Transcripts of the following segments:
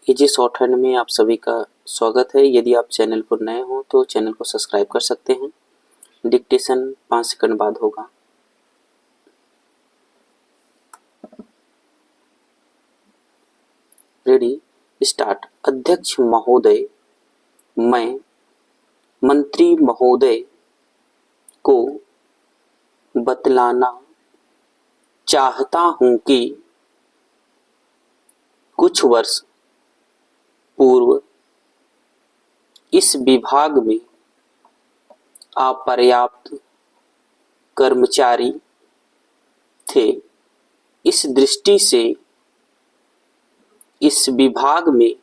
Easy short hand में आप सभी का स्वागत है। यदि आप चैनल पर नए हो तो चैनल को सब्सक्राइब कर सकते हैं। डिक्टेशन 5 सेकंड बाद होगा। Ready, start. अध्यक्ष महोदय, मैं मंत्री महोदय को बतलाना चाहता हूं कि कुछ वर्ष पूर्व इस विभाग में अपर्याप्त कर्मचारी थे। इस दृष्टि से इस विभाग में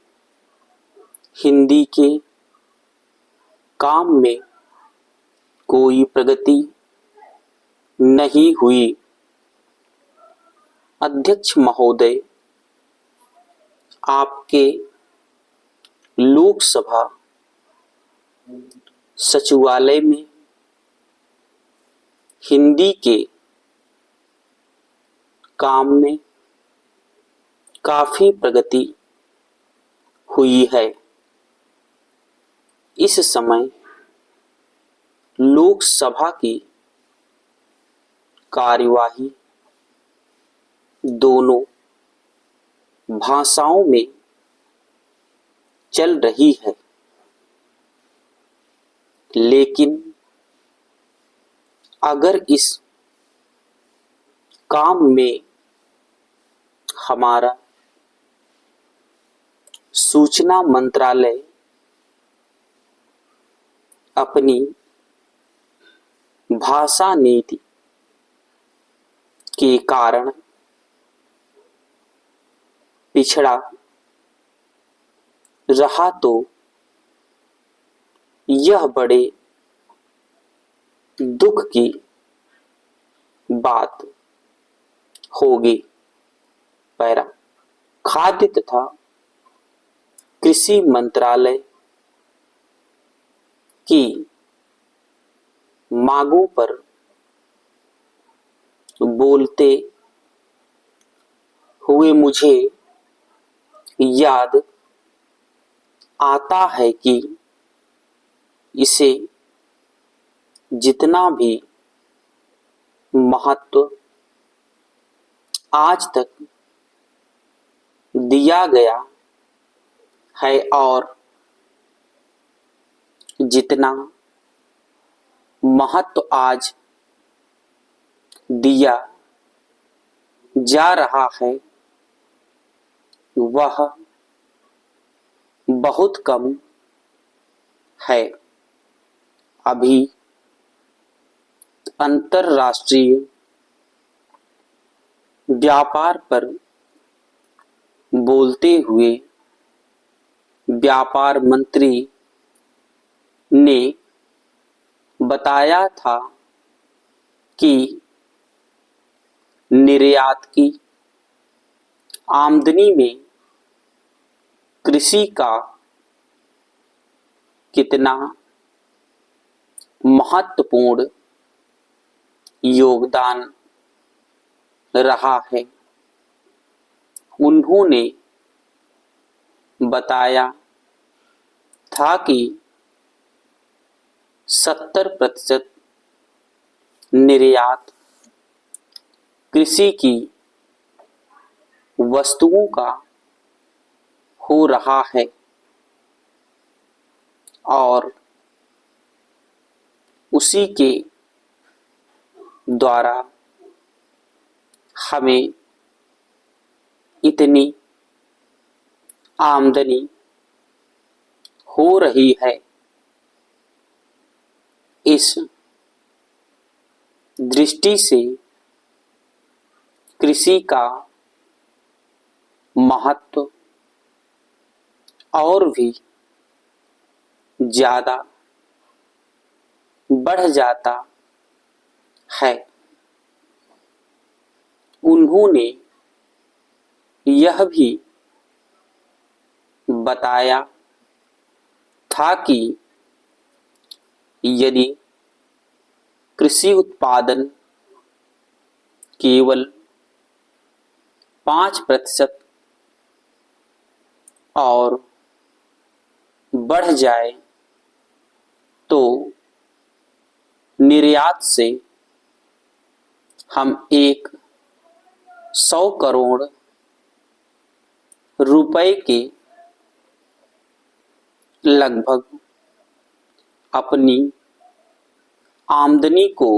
हिंदी के काम में कोई प्रगति नहीं हुई। अध्यक्ष महोदय, आपके लोकसभा सचिवालय में हिंदी के काम में काफी प्रगति हुई है। इस समय लोकसभा की कार्यवाही दोनों भाषाओं में चल रही है, लेकिन अगर इस काम में हमारा सूचना मंत्रालय अपनी भाषा नीति के कारण पिछड़ा रहा तो यह बड़े दुख की बात होगी। पैरा, खाद्य तथा कृषि मंत्रालय की मांगों पर बोलते हुए मुझे याद आता है कि इसे जितना भी महत्व आज तक दिया गया है और जितना महत्व आज दिया जा रहा है वह बहुत कम है। अभी अंतरराष्ट्रीय व्यापार पर बोलते हुए व्यापार मंत्री ने बताया था कि निर्यात की आमदनी में कृषि का कितना महत्वपूर्ण योगदान रहा है। उन्होंने बताया था कि 70% निर्यात कृषि की वस्तुओं का हो रहा है और उसी के द्वारा हमें इतनी आमदनी हो रही है। इस दृष्टि से कृषि का महत्व और भी ज्यादा बढ़ जाता है। उन्होंने यह भी बताया था कि यदि कृषि उत्पादन केवल 5% और बढ़ जाए तो निर्यात से हम 100 करोड़ रुपए के लगभग अपनी आमदनी को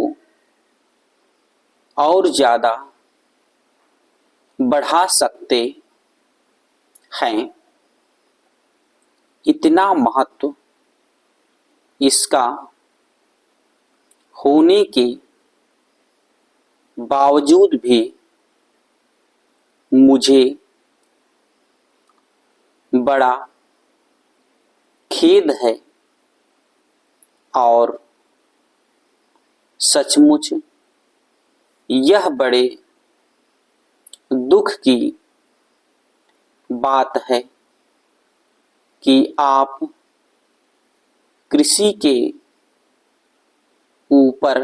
और ज़्यादा बढ़ा सकते हैं। इतना महत्व इसका होने के बावजूद भी मुझे बड़ा खेद है और सचमुच यह बड़े दुख की बात है कि आप कृषि के ऊपर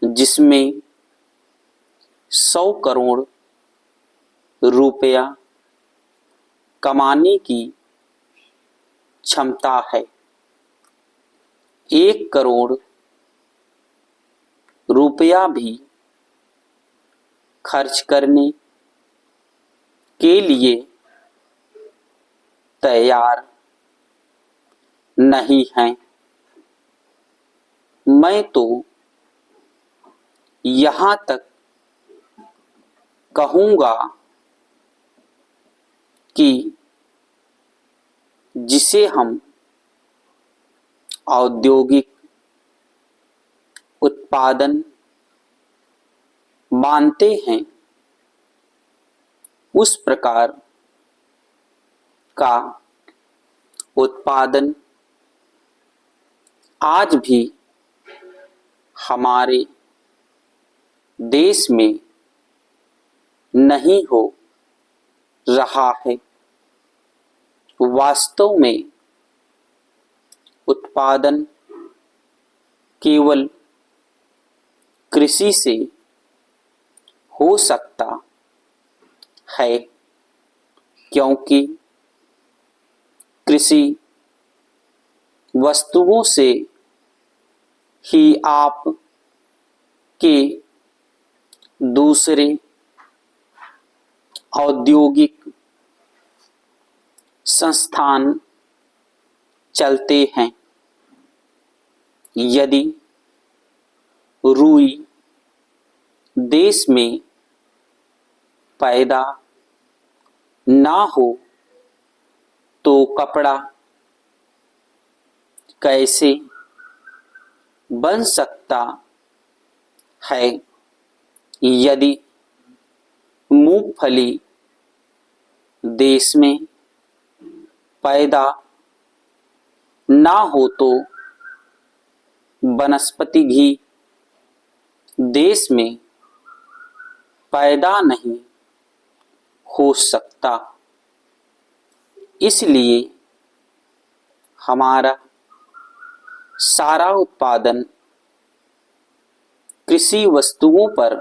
जिसमें 100 करोड़ रुपया कमाने की क्षमता है, 1 करोड़ रुपया भी खर्च करने के लिए तैयार नहीं हैं। मैं तो यहाँ तक कहूँगा कि जिसे हम औद्योगिक उत्पादन मानते हैं, उस प्रकार का उत्पादन आज भी हमारे देश में नहीं हो रहा है। वास्तव में उत्पादन केवल कृषि से हो सकता है, क्योंकि कृषि वस्तुओं से ही आप के दूसरे औद्योगिक संस्थान चलते हैं। यदि रुई देश में पैदा ना हो तो कपड़ा कैसे बन सकता है? यदि मूंगफली देश में पैदा ना हो तो वनस्पति घी देश में पैदा नहीं हो सकता। इसलिए हमारा सारा उत्पादन कृषि वस्तुओं पर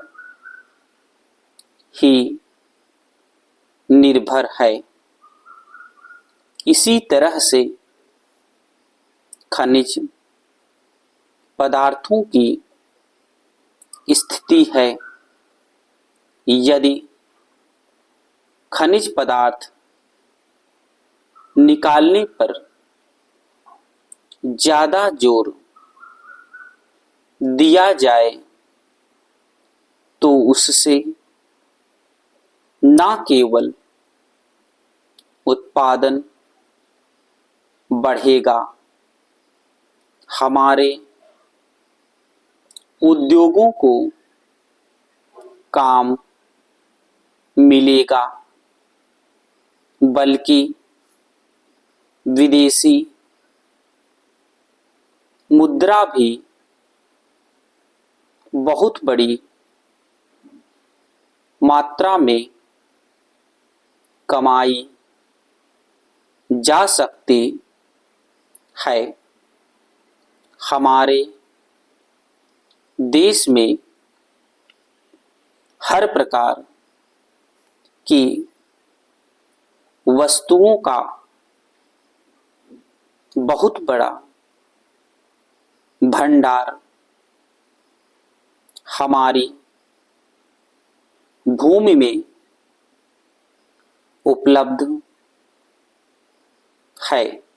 ही निर्भर है। इसी तरह से खनिज पदार्थों की स्थिति है। यदि खनिज पदार्थ निकालने पर ज़्यादा जोर दिया जाए तो उससे न केवल उत्पादन बढ़ेगा, हमारे उद्योगों को काम मिलेगा, बल्कि विदेशी मुद्रा भी बहुत बड़ी मात्रा में कमाई जा सकती है। हमारे देश में हर प्रकार की वस्तुओं का बहुत बड़ा भंडार हमारी भूमि में उपलब्ध है।